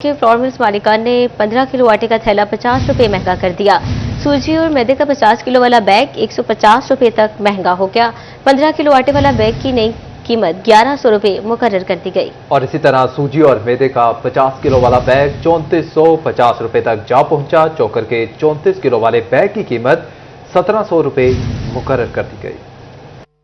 के flour mills मालिकान ने 15 kilo आटे का थैला 50 रुपए महंगा कर दिया। सूजी और मैदे का 50 किलो वाला बैग 150 रुपए तक महंगा हो गया। 15 किलो आटे वाला बैग की नई कीमत 1100 रुपए मुकर्रर कर दी गई। और इसी तरह सूजी और मैदे का 50 किलो वाला बैग 3450 रुपए तक जा पहुंचा। चोकर के 34 किलो वाले बैग की कीमत 1700 रुपए मुकर्रर कर दी गई।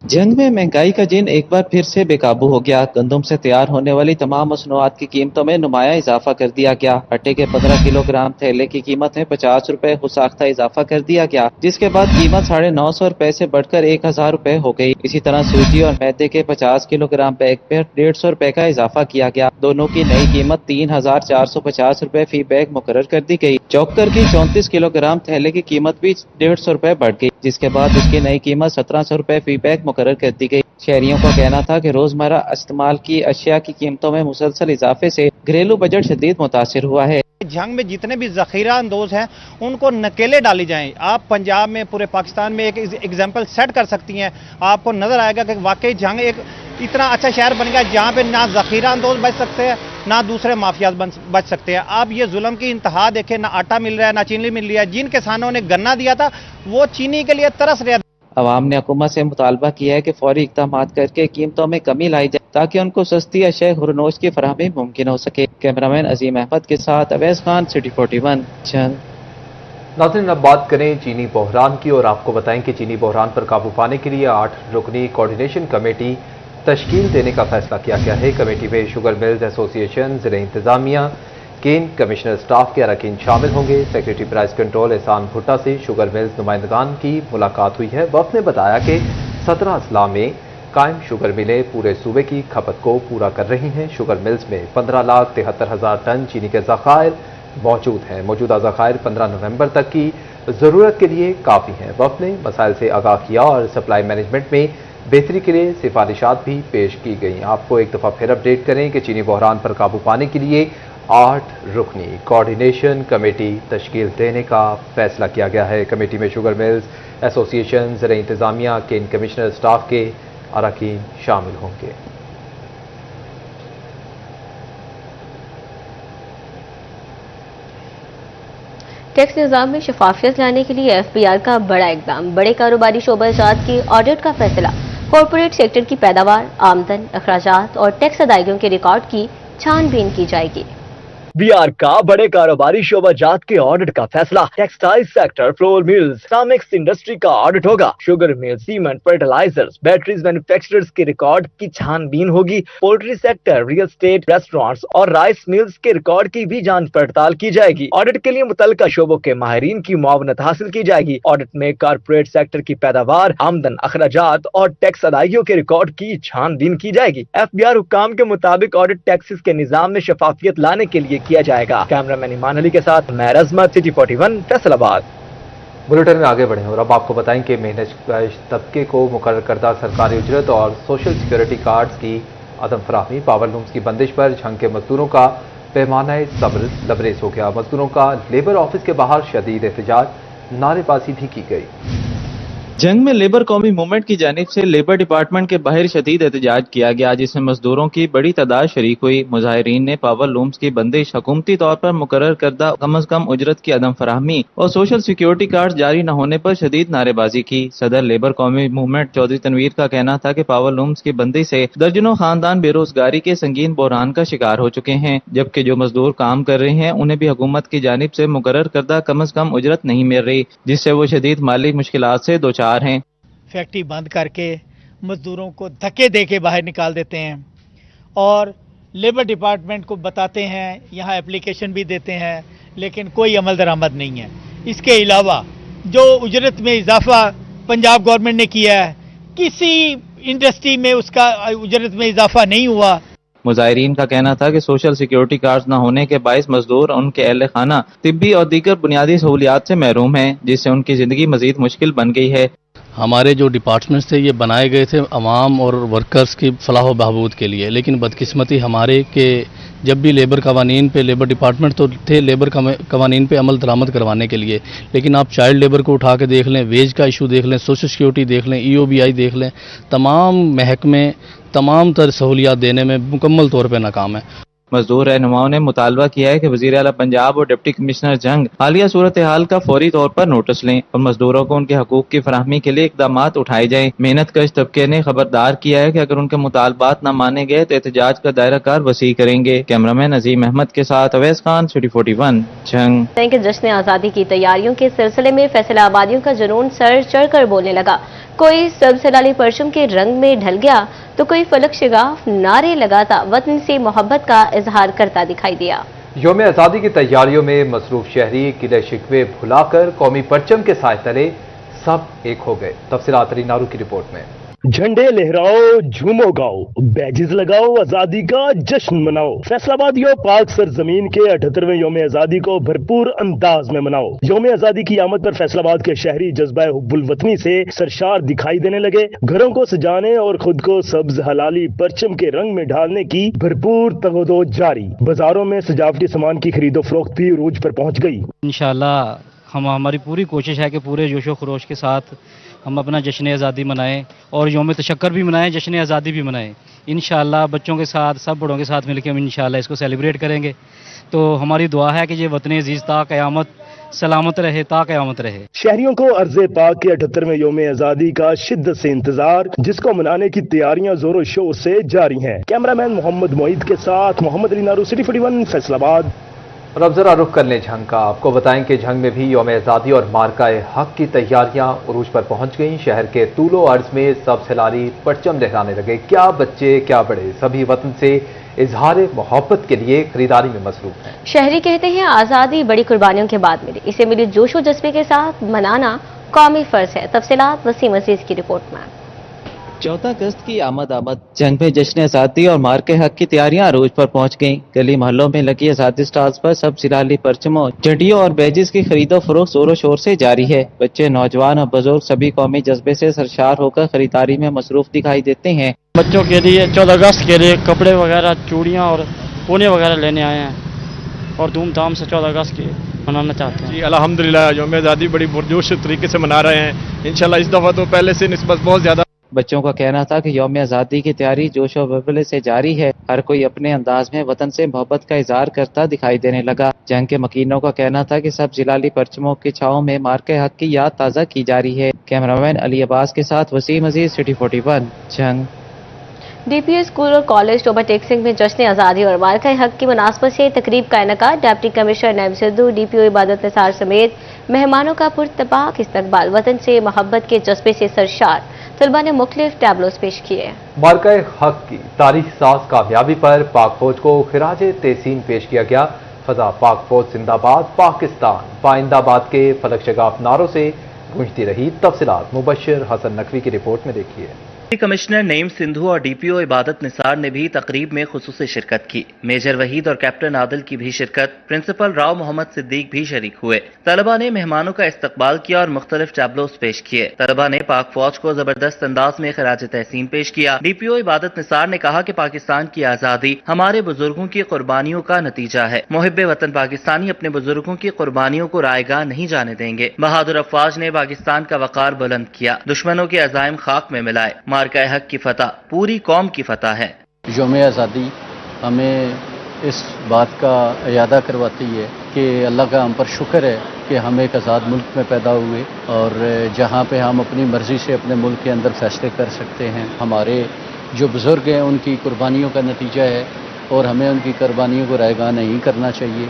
जंग में महंगाई का जिन एक बार फिर से बेकाबू हो गया। गंदम से तैयार होने वाली तमाम मसनूआत की कीमतों में नुमाया इजाफा कर दिया गया। आटे के 15 किलोग्राम थैले की कीमत में 50 रुपए हुसाख्ता इजाफा कर दिया गया, जिसके बाद कीमत 950 रुपए से बढ़कर 1000 रुपए हो गई। इसी तरह सूजी और मैदे के 50 किलोग्राम बैग पर 150 रुपए का इजाफा किया गया। दोनों की नई कीमत 3450 रुपए फी बैग मुकर्रर कर दी गई। चौकर की 34 किलोग्राम थैले की कीमत भी 150 रुपए बढ़ गई, जिसके बाद इसकी नई कीमत 1700 रुपए फी बैग मुकर्रर कर दी गई। शहरियों का कहना था कि रोजमर्रा इस्तेमाल की अशिया की कीमतों में मुसलसल इजाफे से घरेलू बजट शदीद मुतासिर हुआ है। जंग में जितने भी जखीरा अंदोज हैं उनको नकेले डाली जाएं। आप पंजाब में, पूरे पाकिस्तान में एक एग्जाम्पल सेट कर सकती हैं। आपको नजर आएगा कि वाकई जंग एक इतना अच्छा शहर बन गया जहाँ पे ना जखीरा अंदोज बच सकते हैं, ना दूसरे माफियाज बच सकते हैं। आप ये जुल्म की इंतहा देखें, ना आटा मिल रहा है, ना चीनी मिल रही है। जिन किसानों ने गन्ना दिया था वो चीनी के लिए तरस रहे। अवाम ने हुकूमत से मुतालबा किया है कि फौरी इक़दाम करके कीमतों में कमी लाई जाए ताकि उनको सस्ती अशय खुरनोश की फराहमी मुमकिन हो सके। कैमरामैन अजीम अहमद के साथ अवैस खान, सिटी 41 जंग। नाज़रीन, अब बात करें चीनी बहरान की और आपको बताएं कि चीनी बहरान पर काबू पाने के लिए 8 रुकनी कोऑर्डिनेशन कमेटी तश्कील देने का फैसला किया गया है। कमेटी में शुगर मिल्स एसोसिएशन, ज़िला इंतजामिया, केन कमिश्नर स्टाफ के अरकान शामिल होंगे। सेक्रेटरी प्राइस कंट्रोल एहसान भुट्टा से शुगर मिल्स नुमाइंदगान की मुलाकात हुई है। वफ़द ने बताया कि 17 अजला में कायम शुगर मिलें पूरे सूबे की खपत को पूरा कर रही हैं। शुगर मिल्स में 15,73,000 टन चीनी के ज़खायर मौजूद हैं। मौजूदा ज़खायर 15 नवंबर तक की ज़रूरत के लिए काफ़ी हैं। वफ़द ने मसाइल से आगाह किया और सप्लाई मैनेजमेंट में बेहतरी के लिए सिफारिशात भी पेश की गई। आपको एक दफ़ा फिर अपडेट करें कि चीनी बहरान पर काबू पाने के लिए 8 रुकनी कोऑर्डिनेशन कमेटी तश्कील देने का फैसला किया गया है। कमेटी में शुगर मिल्स एसोसिएशन, ज़िला इंतजामिया, केन कमिश्नर स्टाफ के अरकान शामिल होंगे। टैक्स निज़ाम में शफाफियत लाने के लिए FBR का बड़ा इकदाम। बड़े कारोबारी शोबा-ए-जात की ऑडिट का फैसला। कॉरपोरेट सेक्टर की पैदावार, आमदन, अखराजात और टैक्स अदायगियों के रिकॉर्ड की छानबीन की जाएगी। FBR का बड़े कारोबारी शोबा-जात के ऑडिट का फैसला। टेक्सटाइल सेक्टर, फ्लोर मिल्स, सामिक्स इंडस्ट्री का ऑडिट होगा। Sugar mill, cement, fertilizers, batteries manufacturers के रिकॉर्ड की छानबीन होगी। Poultry sector, real estate, restaurants और राइस मिल्स के रिकॉर्ड की भी जांच पड़ताल की जाएगी। ऑडिट के लिए मुतल्लिका शोबों के माहिरीन की मुआवनत हासिल की जाएगी। ऑडिट में कॉर्पोरेट सेक्टर की पैदावार, आमदन, अखराजात और टैक्स अदायगियों के रिकॉर्ड की छानबीन की जाएगी। FBR हुक्काम के मुताबिक ऑडिट टैक्सेस के निजाम में शफाफियत लाने के लिए किया जाएगा। कैमरामैन ईमान अली के साथ मैं रज़मत, सिटी 41 फैसलाबाद। बुलेटिन में आगे बढ़ें और अब आपको बताएं कि मेहनत तबके को मुकर्रर करदा सरकारी उजरत और सोशल सिक्योरिटी कार्ड्स की अदम फराहमी। पावर लूम्स की बंदिश पर झंग के मजदूरों का पैमाना सब्र लबरेज हो गया। मजदूरों का लेबर ऑफिस के बाहर शदीद एहतजाज, नारेबाजी भी की गई। जंग में लेबर कौमी मूवमेंट की जानिब से लेबर डिपार्टमेंट के बाहर शदीद एहतजाज किया गया, जिसमें मजदूरों की बड़ी तादाद शरीक हुई। मुजाहिरीन ने पावर लूम्स की बंदिश, हुकूमती तौर पर मुकर्रर करदा कम अज कम उजरत की अदम फराहमी और सोशल सिक्योरिटी कार्ड जारी न होने पर शदीद नारेबाजी की। सदर लेबर कौमी मूवमेंट चौधरी तनवीर का कहना था कि पावर लूम्स की बंदी से दर्जनों खानदान बेरोजगारी के संगीन बहरान का शिकार हो चुके हैं, जबकि जो मजदूर काम कर रहे हैं उन्हें भी हुकूमत की जानिब से मुकर्रर करदा कम अज कम उजरत नहीं मिल रही, जिससे वो शदीद माली मुश्किलात से दो चार हैं। फैक्ट्री बंद करके मजदूरों को धक्के दे के बाहर निकाल देते हैं और लेबर डिपार्टमेंट को बताते हैं, यहाँ एप्लीकेशन भी देते हैं, लेकिन कोई अमल दरामद नहीं है। इसके अलावा जो उजरत में इजाफा पंजाब गवर्नमेंट ने किया है, किसी इंडस्ट्री में उसका उजरत में इजाफा नहीं हुआ। मुजाहिरीन का कहना था कि सोशल सिक्योरिटी कार्ड न होने के बायस मजदूर और उनके अहल खाना तिब्बी और दीगर बुनियादी सहूलियात से महरूम हैं, जिससे उनकी जिंदगी मजीद मुश्किल बन गई है। हमारे जो डिपार्टमेंट्स थे ये बनाए गए थे अवाम और वर्कर्स की फलाह व बहबूद के लिए, लेकिन बदकिस्मती हमारे के जब भी लेबर कवानीन पे, लेबर डिपार्टमेंट तो थे लेबर कवानीन पे अमल दरामद करवाने के लिए, लेकिन आप चाइल्ड लेबर को उठा के देख लें, वेज का इशू देख लें, सोशल सिक्योरिटी देख लें, EOBI देख लें, तमाम महकमे तमाम तर सहूलियात देने में मुकम्मल तौर पर नाकाम है। मजदूर रहनुमाओं ने मुतालबा किया है कि वजीर आला पंजाब और डिप्टी कमिश्नर जंग हालिया सूरत हाल का फौरी तौर पर नोटिस लें और मजदूरों को उनके हकूक की फराहमी के लिए इकदाम उठाए जाएं। मेहनत कश तबके ने खबरदार किया है कि अगर उनके मुतालबात न माने गए तो एहतजाज का दायरा कार वसी करेंगे। कैमरामैन अजीम अहमद के साथ अवैस खान, सिटी 41, जंग। कि जश्न आज़ादी की तैयारियों के सिलसिले में फैसलाबादियों का जुनून सर चढ़ कर बोलने लगा। कोई सबसलाली परचम के रंग में ढल गया तो कोई फलक शिगाफ नारे लगाता वतन से मोहब्बत का इजहार करता दिखाई दिया। यौम आज़ादी की तैयारियों में मसरूफ शहरी किले शिकवे भुलाकर कौमी परचम के साए तले सब एक हो गए। तफसीलात रीनारू की रिपोर्ट में। झंडे लहराओ, झूमो गाओ, बैजेस लगाओ, आजादी का जश्न मनाओ। फैसलाबादियों पाक सरजमीन के 78वें यौम आजादी को भरपूर अंदाज में मनाओ। यौम आजादी की आमद पर फैसलाबाद के शहरी जज्बा हुब्बुल वतनी से सरशार दिखाई देने लगे। घरों को सजाने और खुद को सब्ज हलाली परचम के रंग में ढालने की भरपूर तगोदो जारी। बाजारों में सजावटी सामान की खरीदो फरोख्त भी उरूज पर पहुंच गई। इंशाल्लाह हमारी पूरी कोशिश है कि पूरे जोशो खरोश के साथ हम अपना जश्न आज़ादी मनाएं और यौम तशक्कर भी मनाएं, जश्न आज़ादी भी मनाएं। इंशाल्लाह बच्चों के साथ, सब बड़ों के साथ मिलकर हम इंशाल्लाह इसको सेलिब्रेट करेंगे। तो हमारी दुआ है कि ये वतन अजीज़ ता क़यामत सलामत रहे, ता क़यामत रहे। शहरियों को अर्ज़े पाक के 78वें यौम आज़ादी का शिद्दत से इंतजार, जिसको मनाने की तैयारियां जोरों शोर से जारी हैं। कैमरामैन मोहम्मद मोईद के साथ मोहम्मद अली नारू, सिटी 41, फैसलाबाद। और अब जरा रुख कर लें झंग का। आपको बताएं कि झंग में भी यौम आज़ादी और मार्का-ए हक की तैयारियां उरूज पर पहुंच गईं। शहर के तूलो अर्ज में सब सलारी परचम लहराने लगे। क्या बच्चे क्या बड़े, सभी वतन से इजहार मोहब्बत के लिए खरीदारी में मसरूफ हैं। शहरी कहते हैं आज़ादी बड़ी कुर्बानियों के बाद मिली, इसे मिली जोशो जज्बे के साथ मनाना कौमी फर्ज है। तफसीलात वसीम अजीज की रिपोर्ट में। 14 अगस्त की आमद जंग में जश्न आज़ादी और मार्के हक की तैयारियां अरूज पर पहुंच गईं। गली मोहल्लों में लगी आज़ादी स्टॉल्स पर सब सिलाली परचमों, झंडियों और बैजेस की खरीदो फरोख्त जोरों शोर से जारी है। बच्चे, नौजवान और बुजुर्ग सभी कौमी जज्बे से सरशार होकर खरीदारी में मसरूफ दिखाई देते हैं। बच्चों के लिए 14 अगस्त के लिए कपड़े वगैरह, चूड़ियाँ और पूने वगैरह लेने आए हैं और धूमधाम से 14 अगस्त की मनाना चाहते हैं। जी अल्हम्दुलिल्लाह यौम आज़ादी बड़ी पुरजोश तरीके से मना रहे हैं। इंशाल्लाह इस दफ़ा तो पहले से निस्बत बहुत ज़्यादा। बच्चों का कहना था कि यौम आज़ादी की तैयारी जोश और वलवले से जारी है। हर कोई अपने अंदाज में वतन से मोहब्बत का इजहार करता दिखाई देने लगा। जंग के मकीनों का कहना था कि सब जिलाली परचमों की छाओं में मार्के हक की याद ताज़ा की जा रही है। कैमरामैन अली अब्बास के साथ वसीम अजीज, सिटी 41, जंग। डीपीएस स्कूल और कॉलेज टोबा टेक्सिंग में जश्न आज़ादी और मार्का हक की मुनासबत से तकरीब का इनेकाद। Deputy commissioner Naeem Sidhu, DPO Ibadat Nisar समेत मेहमानों का पुरतपाक इस्तकबाल। वतन से मोहब्बत के जज्बे से सरशार तलबा ने मुख्तलिफ टैबलोस पेश किए। मार्का-ए हक की तारीख साज कामयाबी पर पाक फौज को खिराज तहसीन पेश किया गया। फजा पाक फौज जिंदाबाद, पाकिस्तान पाइंदाबाद के फलक शगाफ नारों से गूंजती रही। तफसीलात मुबश्शिर हसन नकवी की रिपोर्ट में देखिए। डिप्टी कमिश्नर नईम सिंधु और डीपीओ इबादत निसार ने भी तकरीब में खुसूसी शिरकत की। मेजर वहीद और कैप्टन आदिल की भी शिरकत, प्रिंसिपल राव मोहम्मद सिद्दीक भी शरीक हुए। तलबा ने मेहमानों का इस्तकबाल किया और मुख्तलिफ टैबलोस पेश किए। तलबा ने पाक फौज को जबरदस्त अंदाज में खिराज तहसीन पेश किया। डीपीओ इबादत निसार ने कहा कि पाकिस्तान की आज़ादी हमारे बुजुर्गों की कुर्बानियों का नतीजा है। मुहिब्बे वतन पाकिस्तानी अपने बुजुर्गों की कुर्बानियों को रायगाह नहीं जाने देंगे। बहादुर अफवाज ने पाकिस्तान का वकार बुलंद किया, दुश्मनों के अज़ाइम खाक में मिलाए। मार्का हक की फतह पूरी कौम की फतह है। यौम आज़ादी हमें इस बात का यादा करवाती है कि अल्लाह का हम पर शुक्र है कि हम एक आज़ाद मुल्क में पैदा हुए और जहाँ पे हम अपनी मर्ज़ी से अपने मुल्क के अंदर फैसले कर सकते हैं। हमारे जो बुज़ुर्ग हैं उनकी कुर्बानियों का नतीजा है और हमें उनकी कुर्बानियों को रायगाह नहीं करना चाहिए।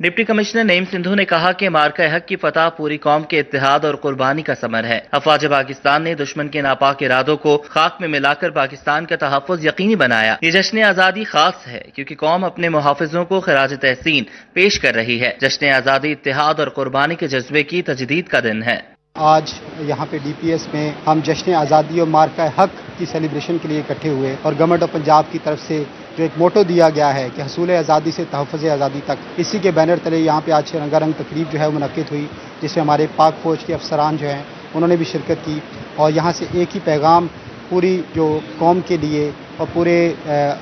डिप्टी कमिश्नर नईम सिंधु ने कहा कि मार्का हक की फतह पूरी कौम के इत्तेहाद और कुर्बानी का समर है। अफवाज पाकिस्तान ने दुश्मन के नापाक इरादों को खाक में मिलाकर पाकिस्तान का तहफ़्फ़ुज़ यकीनी बनाया। ये जश्न आज़ादी खास है क्योंकि कौम अपने मुहाफ़िज़ों को खिराज तहसीन पेश कर रही है। जश्न आज़ादी इत्तेहाद और कुर्बानी के जज्बे की तजदीद का दिन है। आज यहाँ पे डीपीएस में हम जश्न आज़ादी और मार्का हक की सेलिब्रेशन के लिए इकट्ठे हुए और गवर्नमेंट ऑफ पंजाब की तरफ से जो एक मोटो दिया गया है कि हसूल आज़ादी से तहफ़्फ़ुज़ आज़ादी तक, इसी के बैनर तले यहाँ पे आज रंगारंग तकरीब जो है मुनक्किद हुई, जिसमें हमारे पाक फ़ौज के अफसरान जो हैं उन्होंने भी शिरकत की। और यहाँ से एक ही पैगाम पूरी जो कौम के लिए और पूरे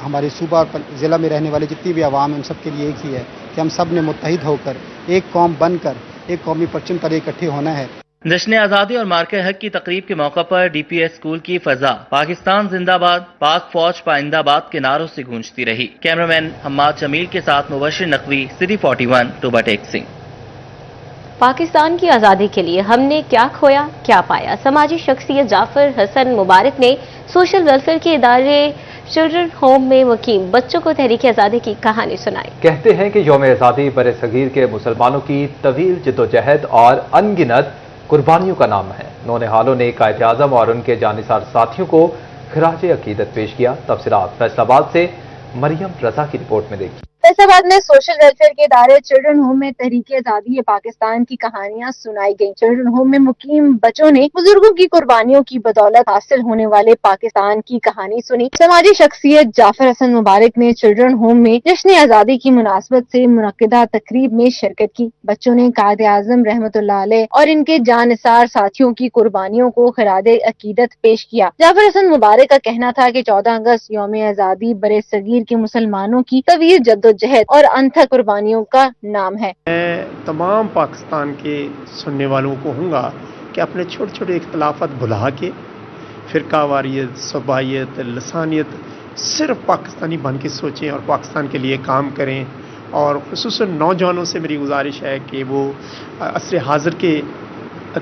हमारे सूबा और ज़िला में रहने वाले जितनी भी आवाम हैं उन सब के लिए एक ही है कि हम सब ने मुत्तहिद होकर एक कौम बनकर एक कौमी परचम तले इकट्ठे होना है। जश्न आज़ादी और मार्के हक की तकरीब के मौका पर डीपीएस स्कूल की फजा पाकिस्तान जिंदाबाद, पाक फौज पाइंदाबाद के नारों से गूंजती रही। कैमरामैन हम्माद जमील के साथ मुबशिर नकवी, सिटी 41, टोबा टेक सिंह। पाकिस्तान की आज़ादी के लिए हमने क्या खोया क्या पाया, समाजी शख्सियत जाफर हसन मुबारक ने सोशल वेलफेयर के इदारे चिल्ड्रन होम में मुकीम बच्चों को तहरीक आज़ादी की कहानी सुनाई। कहते हैं कि यौम आज़ादी बरे सगीर के मुसलमानों की तवील जद्दोजहद और अनगिनत कुर्बानियों का नाम है। नौनिहालों ने कायद आज़म और उनके जानिसार साथियों को खिराज अकीदत पेश किया। तफसीलात फैसलाबाद से मरियम रजा की रिपोर्ट में देखिए। फैसलाबाद में सोशल वेलफेयर के इदारे चिल्ड्रन होम में तहरीक आज़ादी पाकिस्तान की कहानियां सुनाई गईं। चिल्ड्रन होम में मुकीम बच्चों ने बुजुर्गों की कुर्बानियों की बदौलत हासिल होने वाले पाकिस्तान की कहानी सुनी। समाजी शख्सियत जाफर हसन मुबारक ने चिल्ड्रन होम में जश्न आज़ादी की मुनासबत से मुनक्किदा तकरीब में शिरकत की। बच्चों ने कायद आज़म रहमतुल्लाह अलैह और इनके जानिसार साथियों की कुर्बानियों को खिराज अकीदत पेश किया। जाफर हसन मुबारक का कहना था कि 14 अगस्त यौम आज़ादी बरे सगीर के मुसलमानों की तवील जद्दोजहद और अनथक कुर्बानियों का नाम है। मैं तमाम पाकिस्तान के सुनने वालों को कहूँगा कि अपने छोटे छोटे इख्तलाफात भुला के फ़िरका वारियत, सबायत, लसानियत सिर्फ पाकिस्तानी बन के सोचें और पाकिस्तान के लिए काम करें। और ख़ुसूसन नौजवानों से मेरी गुजारिश है कि वो असर हाज़िर के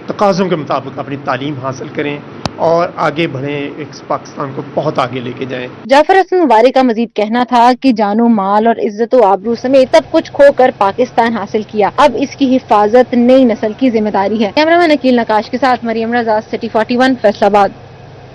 तकाज़ों के मुताबिक अपनी तालीम हासिल करें और आगे बढ़ें, इस पाकिस्तान को बहुत आगे लेके जाएं। जाफर हसन मुबारक का मजीद कहना था कि जानो माल और इज्जत व आबरू समेत सब कुछ खोकर पाकिस्तान हासिल किया, अब इसकी हिफाजत नई नस्ल की जिम्मेदारी है। कैमरामैन अकील नकाश के साथ मरियम रजा, सिटी 41, फैसलाबाद।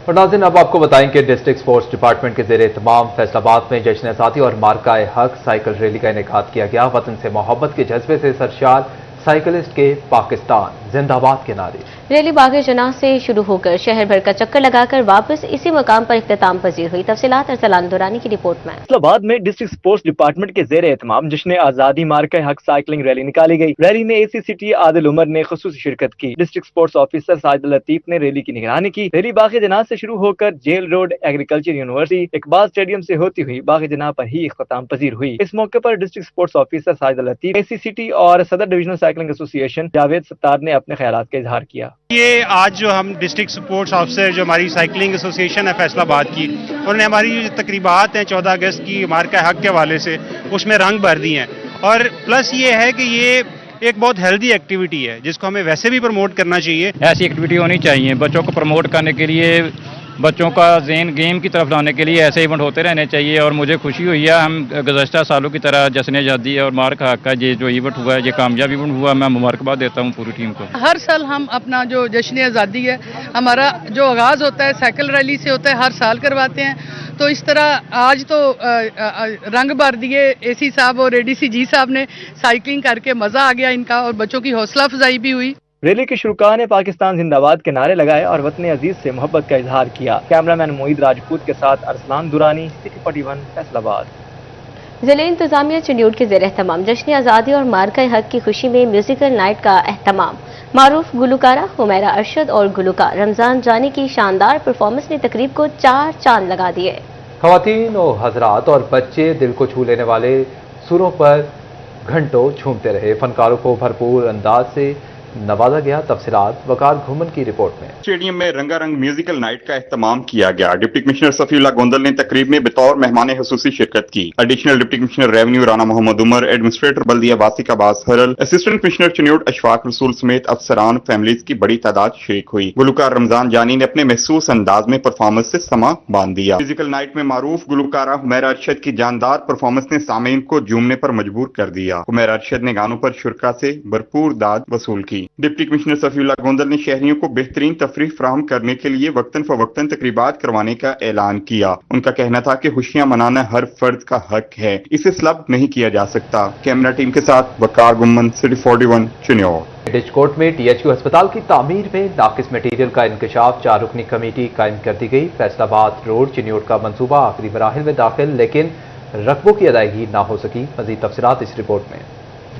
और नाज़रीन, अब आपको बताएं कि डिस्ट्रिक्ट स्पोर्ट्स डिपार्टमेंट के ज़ेरे तमाम फैसलाबाद में जश्न आज़ादी और मार्का हक साइकिल रैली का इनेकाद किया गया। वतन से मोहब्बत के जज्बे से सरशार साइकिलिस्ट के पाकिस्तान जिंदाबाद के नारे। रैली बाग़े जनाह से शुरू होकर शहर भर का चक्कर लगाकर वापस इसी मकाम पर इख्तिताम पजीर हुई। तफसीलात अरसलान दुरानी की रिपोर्ट में। फैसलाबाद में डिस्ट्रिक्ट स्पोर्ट्स डिपार्टमेंट के ज़ेरे एहतमाम जश्न आज़ादी मार्का हक साइकिलिंग रैली निकाली गई। रैली में एसी सिटी आदिल उमर ने खुसूसी शिरकत की। District sports officer Sajid Latif ने रैली की निगरानी की। रैली बाग़े जनाह से शुरू होकर jail road, agriculture university, Iqbal stadium से होती हुई बाग़े जनाह पर ही इख्तिताम पजीर हुई। इस मौके पर district sports officer Sajid Latif, AC city और सदर divisional cycling association Javed Sattar ने अपने ख्यालात का इजहार किया। ये आज जो हम डिस्ट्रिक्ट स्पोर्ट्स ऑफिसर जो हमारी साइकिलिंग एसोसिएशन है फैसलाबाद की, उन्होंने हमारी जो तकरीबात हैं 14 अगस्त की मार्का हक के हवाले से उसमें रंग भर दिए हैं। और प्लस ये है कि ये एक बहुत हेल्दी एक्टिविटी है जिसको हमें वैसे भी प्रमोट करना चाहिए। ऐसी एक्टिविटी होनी चाहिए बच्चों को प्रमोट करने के लिए, बच्चों का ज़हन गेम की तरफ लाने के लिए ऐसे इवेंट होते रहने चाहिए। और मुझे खुशी हुई है, हम गुज़श्ता सालों की तरह जश्न आज़ादी और मार्का हक का ये जो इवेंट हुआ है, ये कामयाब इवेंट हुआ। मैं मुबारकबाद देता हूँ पूरी टीम को। हर साल हम अपना जो जश्न आज़ादी है, हमारा जो आगाज़ होता है साइकिल रैली से होता है, हर साल करवाते हैं। तो इस तरह आज तो रंग भर दिए एसी साहब और एडीसी जी साहब ने, साइकिलिंग करके मज़ा आ गया इनका और बच्चों की हौसला अफजाई भी हुई। रैली के शुरुका ने पाकिस्तान जिंदाबाद के नारे लगाए और वतन अजीज से मोहब्बत का इजहार किया। कैमरामैन मोईद राजपूत के साथ अरसलान दुरानी, सिटी 41, फैसलाबाद। जिले इंतजामिया चिन्यूट के ज़ेरे एहतमाम जश्न आज़ादी और मार्का हक की खुशी में म्यूजिकल नाइट का एहतमाम। मारूफ गुलकारा हुमैरा अरशद और गुलकार रमजान जानी की शानदार परफॉर्मेंस ने तकरीब को 4 चांद लगा दिए। खवातीन और हजरात और बच्चे दिल को छू लेने वाले सुरों पर घंटों झूमते रहे। फनकारों को भरपूर अंदाज से नवाजा गया। तफसीलात वकार घुमन की रिपोर्ट में। स्टेडियम में रंगारंग म्यूजिकल नाइट का एहतमाम किया गया। डिप्टी कमिश्नर सफीउल्लाह गोंदल ने तकरीब में बतौर मेहमान खसूसी शिरकत की। Additional deputy commissioner revenue Rana Muhammad Umar, administrator बल्दिया वासिक अब्बास हरल, असिस्टेंट कमिश्नर चिन्यूट अशफाक रसूल समेत अफसरान फैमिलीज की बड़ी तादाद शरीक हुई। गुलकार रमजान जानी ने अपने महसूस अंदाज में परफॉर्मेंस से समा बांध दिया। म्यूजिकल नाइट में मारूफ गुलकारा हुमैरा अरशद की जानदार परफॉर्मेंस ने सामीन को झूमने पर मजबूर कर दिया। हुमैरा अरशद ने गानों पर शुरका से भरपूर दाद वसूल की। डिप्टी कमिश्नर सफीउल्लाह गोंदल ने शहरियों को बेहतरीन तफरीह फराहम करने के लिए वक्तन फवक्तन तकरीबात करवाने का ऐलान किया। उनका कहना था कि खुशियां मनाना हर फर्द का हक है, इसे स्लब नहीं किया जा सकता। कैमरा टीम के साथ वकार गुम्मन, सिटी 41, चिन्योर। डिचकोट में टीएचक्यू अस्पताल की तामीर में नाकिस मटीरियल का इंकशाफ 4 रुकनी कमेटी कायम कर दी गई। फैसलाबाद रोड चिन्योट का मंसूबा आखिरी मराहिल में दाखिल, लेकिन रकबों की अदायगी ना हो सकी। मजीद तफसीलात इस रिपोर्ट में।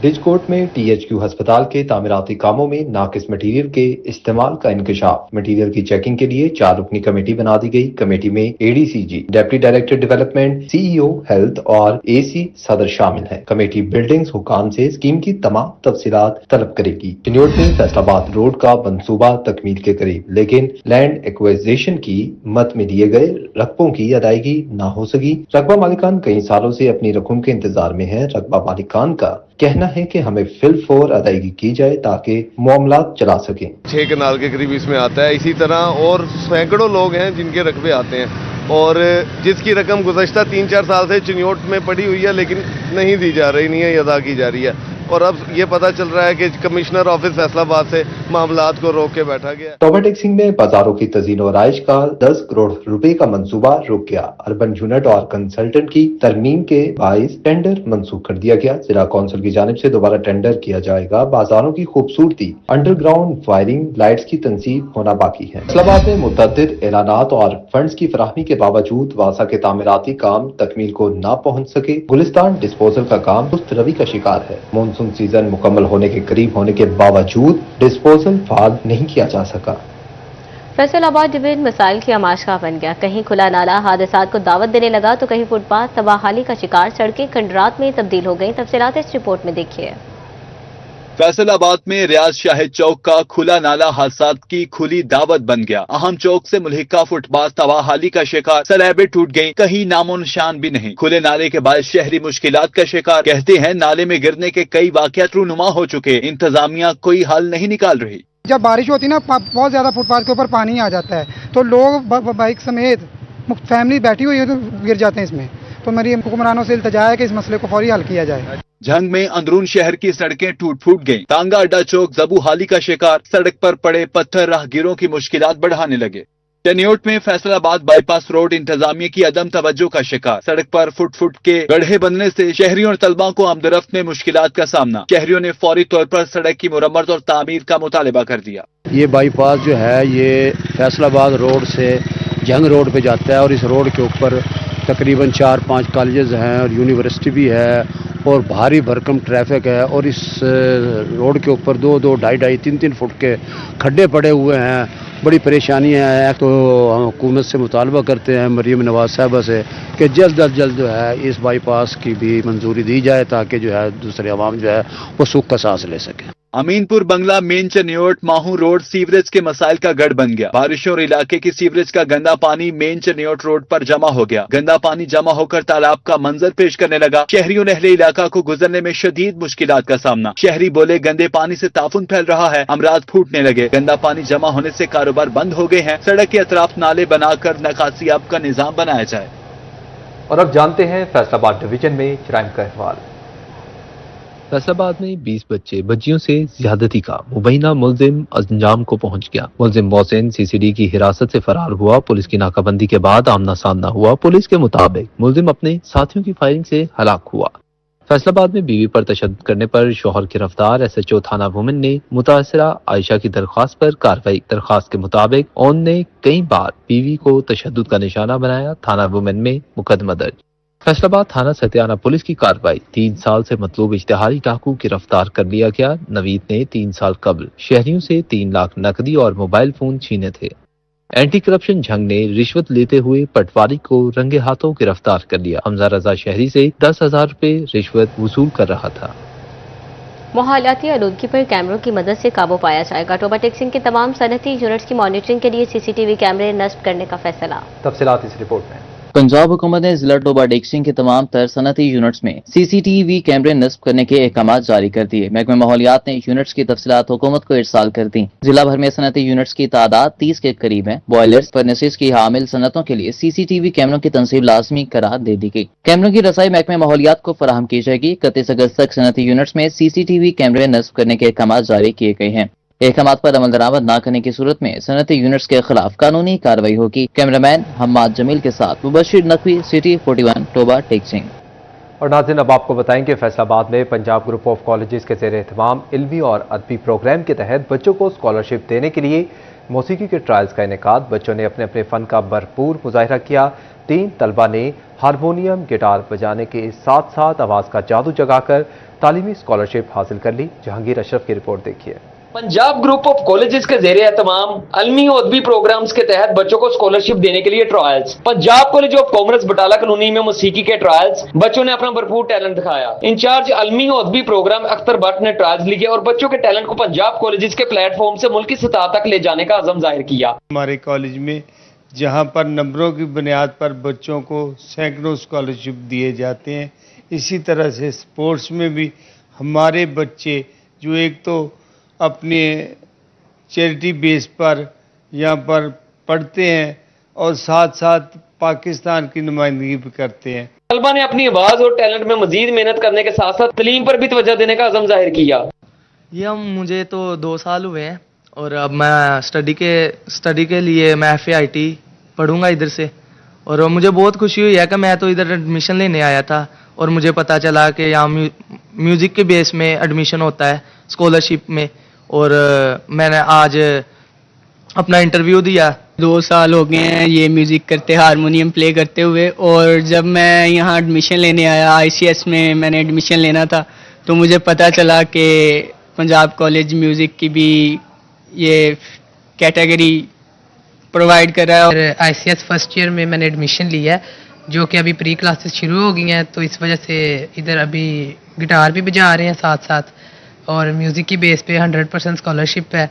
डिजकोट में THQ अस्पताल के तामीराती कामों में नाकिस मटीरियल के इस्तेमाल का इंकशाफ। मटीरियल की चेकिंग के लिए 4 रुकनी कमेटी बना दी गई। कमेटी में ADCG, deputy director development, CEO health और AC सदर शामिल हैं। कमेटी बिल्डिंग्स हुकाम से स्कीम की तमाम तफसीलात तलब करेगी। चिन्योट में फैसलाबाद रोड का मंसूबा तकमील के करीब, लेकिन लैंड एक्वाइजेशन की मद में दिए गए रकबों की अदायगी न हो सकी। रकबा मालिकान कई सालों से अपनी रकम के इंतजार में है। रकबा मालिकान का कहना है कि हमें फिलफौर अदायगी की जाए ताकि मामला चला सकें। 6 कनाल के करीब इसमें आता है। इसी तरह और सैकड़ों लोग हैं जिनके रकबे आते हैं और जिसकी रकम गुज़श्ता 3-4 साल से चिन्योट में पड़ी हुई है लेकिन नहीं दी जा रही, नहीं है अदा की जा रही है। और अब ये पता चल रहा है कि कमिश्नर ऑफिस फैसलाबाद से मामलात को रोक के बैठा गया। टोबा टेक्सिंग में बाजारों की तज़ीन और आइश का 10 करोड़ रुपए का मंसूबा रुक गया। अर्बन यूनिट और कंसल्टेंट की तरमीम के बाइस टेंडर मंसूख कर दिया गया। जिला कौंसिल की जानिब से दोबारा टेंडर किया जाएगा। बाजारों की खूबसूरती, अंडरग्राउंड वायरिंग, लाइट्स की तंसीब होना बाकी है। इस्लामाबाद में मुतअद्दिद ऐलानात और फंड्स की फराहमी के बावजूद वासा के तामीराती काम तकमील को न पहुंच सके। गुलिस्तान डिस्पोजल का काम सुस्त रवि का शिकार है। मानसून सीजन मुकम्मल होने के करीब होने के बावजूद डिस्पोजल फाल नहीं किया जा सका। फैसलाबाद डिवीजन मिसाइल की आमाशगाह बन गया। कहीं खुला नाला हादसात को दावत देने लगा तो कहीं फुटपाथ तबाहाली का शिकार, सड़कें खंडरात में तब्दील हो गईं। तफसीलात इस रिपोर्ट में देखिए। फैसलाबाद में रियाज शाहिद चौक का खुला नाला हादसात की खुली दावत बन गया। अहम चौक से मुल्हिका फुटपाथ तबाहाली का शिकार, सलैबें टूट गईं, कहीं नामो निशान भी नहीं। खुले नाले के बाद शहरी मुश्किलात का शिकार। कहते हैं नाले में गिरने के कई वाकयात रूनुमा हो चुके, इंतजामिया कोई हल नहीं निकाल रही। जब बारिश होती है ना, बहुत ज्यादा फुटपाथ के ऊपर पानी आ जाता है तो लोग बाइक समेत फैमिली बैठी हुई है तो गिर जाते हैं इसमें। तो मेरी हुक्मरानों से इल्तिजा है कि इस मसले को फौरी हल किया जाए। जंग में अंदरून शहर की सड़कें टूट फूट गईं। तांगा अड्डा चौक जबू हाली का शिकार, सड़क पर पड़े पत्थर राहगीरों की मुश्किलात बढ़ाने लगे। चिन्योट में फैसलाबाद बाईपास रोड इंतजामिया की अदम तवज्जो का शिकार, सड़क पर फुट फुट के गड्ढे बनने से शहरियों और तलबा को आमदरफ्त में मुश्किलात का सामना। शहरियों ने फौरी तौर पर सड़क की मुरम्मत और तामीर का मुतालबा कर दिया। ये बाईपास जो है ये फैसलाबाद रोड से जंग रोड पे जाता है और इस रोड के ऊपर तकरीबन 4-5 कॉलेजेस हैं और यूनिवर्सिटी भी है और भारी भरकम ट्रैफिक है। और इस रोड के ऊपर 2-2, 2.5-2.5, 3-3 फुट के खड्डे पड़े हुए हैं। बड़ी परेशानियां हैं। तो हम हुकूमत से मुतालबा करते हैं मरीम नवाज साहबा से कि जल्द अज जल्द जो है इस बाईपास की भी मंजूरी दी जाए ताकि जो है दूसरे अवाम जो है वो सुख का सांस ले सकें। अमीनपुर बंगला मेन चिन्योट माहू रोड सीवरेज के मसाइल का गढ़ बन गया। बारिशों और इलाके की सीवरेज का गंदा पानी मेन चिन्योट रोड पर जमा हो गया। गंदा पानी जमा होकर तालाब का मंजर पेश करने लगा। शहरियों ने अहले इलाका को गुजरने में शदीद मुश्किलात का सामना। शहरी बोले गंदे पानी से ताफुन फैल रहा है, अमराज फूटने लगे। गंदा पानी जमा होने से कारोबार बंद हो गए हैं। सड़क के अतराफ नाले बनाकर नकासियाब का निजाम बनाया जाए। और अब जानते हैं फैसलाबाद डिवीजन में क्राइम का अहवाल। फैसलाबाद में 20 बच्चे बच्चियों से ज्यादती का मुबैना मुलजिम अंजाम को पहुंच गया। मुलजिम मोहसिन CCD की हिरासत से फरार हुआ। पुलिस की नाकाबंदी के बाद आमना सामना हुआ। पुलिस के मुताबिक मुलजिम अपने साथियों की फायरिंग से हलाक हुआ। फैसलाबाद में बीवी पर तशद्दुद करने पर शौहर गिरफ्तार। SHO थाना वुमेन ने मुतासिरा आयशा की दरख्वास्त पर कार्रवाई। दरख्वास्त के मुताबिक ओन ने कई बार बीवी को तशद्दुद का निशाना बनाया। थाना वुमेन में मुकदमा दर्ज। फैसलाबाद थाना सत्याना पुलिस की कार्रवाई। 3 साल से मतलूब इश्तिहारी डाकू गिरफ्तार कर लिया गया। नवीद ने 3 साल कबल शहरियों से 3 लाख नकदी और मोबाइल फोन छीने थे। एंटी करप्शन झंग ने रिश्वत लेते हुए पटवारी को रंगे हाथों गिरफ्तार कर लिया। हमजा रजा शहरी से 10,000 रुपए रिश्वत वसूल कर रहा था। माहौलियाती आलूदगी पर कैमरों की मदद से काबू पाया जाएगा। टोबा टेक्सिंग के तमाम सनती यूनिट्स की मॉनिटरिंग के लिए CCTV कैमरे नस्ब करने का फैसला। तफसीलात इस रिपोर्ट में। पंजाब हुकूमत ने जिला टोबा टेक्सिंग के तमाम तर सनती यूनिट्स में CCTV कैमरे नस्ब करने के अहकाम जारी कर दिए। महकमा माहौलियात ने यूनिट्स की तफसीलात हुकूमत को इरसाल कर दी। जिला भर में सनती यूनिट्स की तादाद 30 के करीब है। बॉयलर्स, फर्नेसेस की हामिल सनतों के लिए CCTV कैमरों की तनसीब लाजमी करार दे दी गई। कैमरों की रसाई महकमा माहौलियात को फराहम की जाएगी। 31 अगस्त तक सनती यूनिट्स में CCTV कैमरे नस्ब करने के अहकाम जारी किए गए हैं। अहकामात पर अमल दरामद न करने की सूरत में सनती यूनिट्स के खिलाफ कानूनी कार्रवाई होगी। कैमरामैन हम्माद जमील के साथ मुबशिर नकवी, सिटी 41, टोबा टेक्सिंग। और नाज़रीन अब आपको बताएं कि फैसलाबाद में पंजाब ग्रुप ऑफ कॉलेजेस के ज़ेर एहतमाम इल्मी और अदबी प्रोग्राम के तहत बच्चों को स्कॉलरशिप देने के लिए मौसीकी के ट्रायल्स का इनेकाद। बच्चों ने अपने अपने फ़न का भरपूर मुजाहिरा किया। 3 तलबा ने हारमोनियम, गिटार बजाने के साथ साथ आवाज़ का जादू जगाकर तालीमी स्कॉलरशिप हासिल कर ली। जहांगीर अशरफ की रिपोर्ट देखिए। पंजाब ग्रुप ऑफ कॉलेजेस के ज़ेरे एहतमाम अलमी और अदबी प्रोग्राम्स के तहत बच्चों को स्कॉलरशिप देने के लिए trials. Punjab college of commerce Batala colony में मौसीकी के ट्रायल्स, बच्चों ने अपना भरपूर टैलेंट दिखाया। इंचार्ज अलमी और अदबी प्रोग्राम अख्तर भट्ट ने ट्रायल्स लिए और बच्चों के टैलेंट को पंजाब कॉलेजेस के प्लेटफॉर्म से मुल्की सतह तक ले जाने का अज़म जाहिर किया। हमारे कॉलेज में जहां पर नंबरों की बुनियाद पर बच्चों को सैकड़ों स्कॉलरशिप दिए जाते हैं, इसी तरह से स्पोर्ट्स में भी हमारे बच्चे जो एक तो अपने चैरिटी बेस पर यहाँ पर पढ़ते हैं और साथ साथ पाकिस्तान की नुमाइंदगी भी करते हैं। तलबा ने अपनी आवाज और टैलेंट में मजीद मेहनत करने के साथ साथ तालीम पर भी तवज्जो देने का अज़म जाहिर किया। ये मुझे तो 2 साल हुए हैं और अब मैं स्टडी के लिए मैं FAIT पढ़ूंगा इधर से, और मुझे बहुत खुशी हुई है कि मैं तो इधर एडमिशन लेने आया था और मुझे पता चला कि यहाँ म्यूज़िक के बेस में एडमिशन होता है स्कॉलरशिप में, और मैंने आज अपना इंटरव्यू दिया। 2 साल हो गए हैं ये म्यूज़िक करते, हारमोनियम प्ले करते हुए, और जब मैं यहाँ एडमिशन लेने आया ICS में मैंने एडमिशन लेना था तो मुझे पता चला कि पंजाब कॉलेज म्यूज़िक की भी ये कैटेगरी प्रोवाइड कर रहा है। और ICS फर्स्ट ईयर में मैंने एडमिशन लिया है, जो कि अभी प्री क्लासेस शुरू हो गई हैं, तो इस वजह से इधर अभी गिटार भी बजा रहे हैं साथ साथ, और म्यूज़िक की बेस पे 100% स्कॉलरशिप है,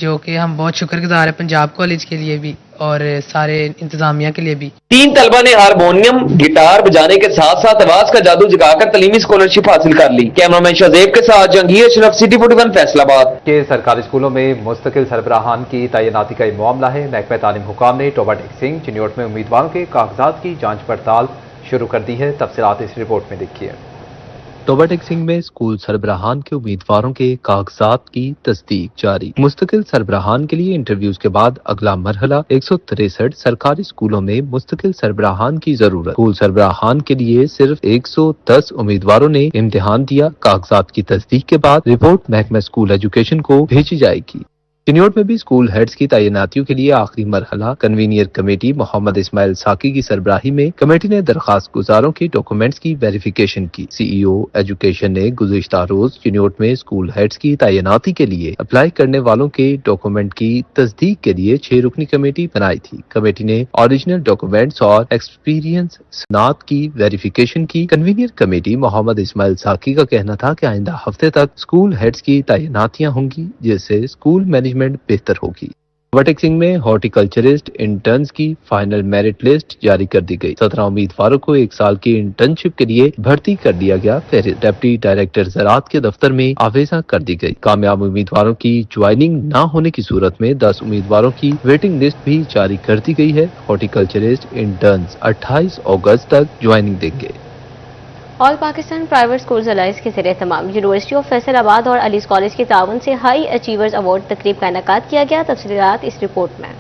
जो कि हम बहुत शुक्रगुजार हैं पंजाब कॉलेज के लिए भी और सारे इंतजामिया के लिए भी। 3 तलबा ने हारमोनियम गिटार बजाने के साथ साथ आवाज का जादू जगाकर तालीमी स्कॉलरशिप हासिल कर ली। कैमरामैन शाजेब के साथ जहांगीर अशरफ, सिटी 41 फैसलाबाद। के सरकारी स्कूलों में मुस्तकिल सरबराहान की तैनाती का मामला है। महकमा तालीम हुकाम ने टोबा टेक्सिंग चिन्योट में उम्मीदवारों के कागजात की जांच पड़ताल शुरू कर दी है। तफसीलात इस रिपोर्ट में देखिए। टोबा टेक्सिंग में स्कूल सरबराहान के उम्मीदवारों के कागजात की तस्दीक जारी। मुस्तकिल सरबराहान के लिए इंटरव्यूज के बाद अगला मरहला 163 सरकारी स्कूलों में मुस्तकिल सरबराहान की जरूरत। स्कूल सरबराहान के लिए सिर्फ 110 उम्मीदवारों ने इम्तिहान दिया। कागजात की तस्दीक के बाद रिपोर्ट महकमा स्कूल एजुकेशन को भेजी जाएगी। चिन्योट में भी स्कूल हेड्स की तैनातियों के लिए आखिरी मरहला कन्वीनियर कमेटी मोहम्मद इस्माइल साकी की सरबराही में कमेटी ने दरखास्त गुजारों के डॉक्यूमेंट्स की वेरिफिकेशन की। CEO एजुकेशन ने गुज़िश्ता रोज चिन्योट में स्कूल हेड्स की तैनाती के लिए अप्लाई करने वालों के डॉक्यूमेंट की तस्दीक के लिए 6 रुकनी कमेटी बनाई थी। कमेटी ने ओरिजिनल डॉक्यूमेंट्स और एक्सपीरियंस सनात की वेरिफिकेशन की। कन्वीनियर कमेटी मोहम्मद इस्माइल साकी का कहना था कि आइंदा हफ्ते तक स्कूल हेड्स की तैनातियां होंगी, जिससे स्कूल मैनेजमेंट बेहतर होगी। टोबा टेक्सिंग में हॉर्टिकल्चरिस्ट इंटर्न्स की फाइनल मेरिट लिस्ट जारी कर दी गई। 17 उम्मीदवारों को 1 साल की इंटर्नशिप के लिए भर्ती कर दिया गया। फिर डिप्टी डायरेक्टर ज़राअत के दफ्तर में आवेजा कर दी गई। कामयाब उम्मीदवारों की ज्वाइनिंग न होने की सूरत में 10 उम्मीदवारों की वेटिंग लिस्ट भी जारी कर दी गई है। हॉर्टिकल्चरिस्ट इंटर्न्स 28 अगस्त तक ज्वाइनिंग देंगे। All Pakistan private schools alliance के ज़रिए तमाम यूनिवर्सिटी ऑफ फैसलाबाद और अलीज कॉलेज के ताउन से हाई अचीवर्स अवार्ड तकरीब का इनेकाद किया गया। तफसीलात इस रिपोर्ट में।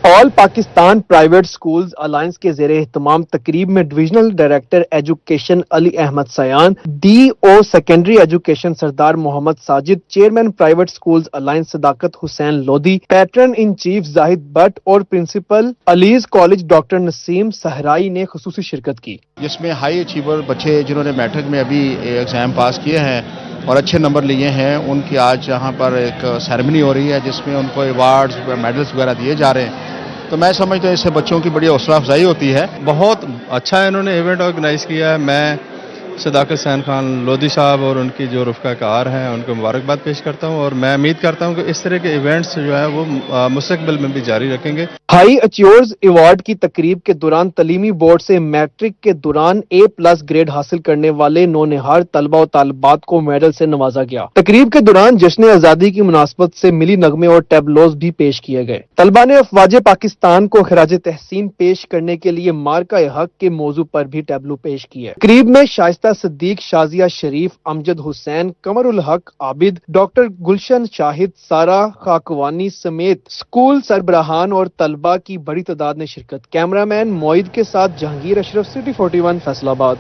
All Pakistan private schools alliance के ज़ेरे एहतमाम तकरीब में divisional director education Ali Ahmad Sayan, DO secondary education Sardar Mohammad Sajid, chairman private schools alliance Sadaqat Hussain Lodhi, patron in chief Zahid Bhatt और principal Alis college doctor Naseem Sahrai ने खुसूसी शिरकत की, जिसमें हाई अचीवर बच्चे जिन्होंने मैट्रिक में अभी एग्जाम पास किए हैं और अच्छे नंबर लिए हैं, उनकी आज यहाँ पर एक सेरेमनी हो रही है जिसमें उनको अवार्ड्स मेडल्स वगैरह दिए जा रहे हैं। तो मैं समझता हूँ इससे बच्चों की बड़ी हौसला अफजाई होती है। बहुत अच्छा इन्होंने इवेंट ऑर्गेनाइज किया है। मैं सदाकत हुसैन खान लोधी साहब और उनकी जो रफ़ीक़ार हैं उनको मुबारकबाद पेश करता हूँ और मैं उम्मीद करता हूँ कि इस तरह के इवेंट्स जो है वो मुस्तक़बिल में भी जारी रखेंगे। हाई अचीवर्स अवार्ड की तकरीब के दौरान तलीमी बोर्ड से मैट्रिक के दौरान A+ ग्रेड हासिल करने वाले नौनिहार तलबा और तालिबात को मेडल से नवाजा गया। तकरीब के दौरान जश्न आज़ादी की मुनासबत से मिली नगमे और टैबलोज भी पेश किए गए। तलबा ने अफवाज पाकिस्तान को खराज तहसीन पेश करने के लिए मार्का हक के मौजू पर भी टैबलो पेश किए। तकरीब में शाइस्ता सिद्दीक, शाजिया शरीफ, अमजद हुसैन, कमरुल हक आबिद, डॉक्टर गुलशन शाहिद, सारा खाकवानी समेत स्कूल सरबराहान और तलबा की बड़ी तादाद ने शिरकत। कैमरामैन मोइद के साथ जहांगीर अशरफ, सिटी 41 फैसलाबाद।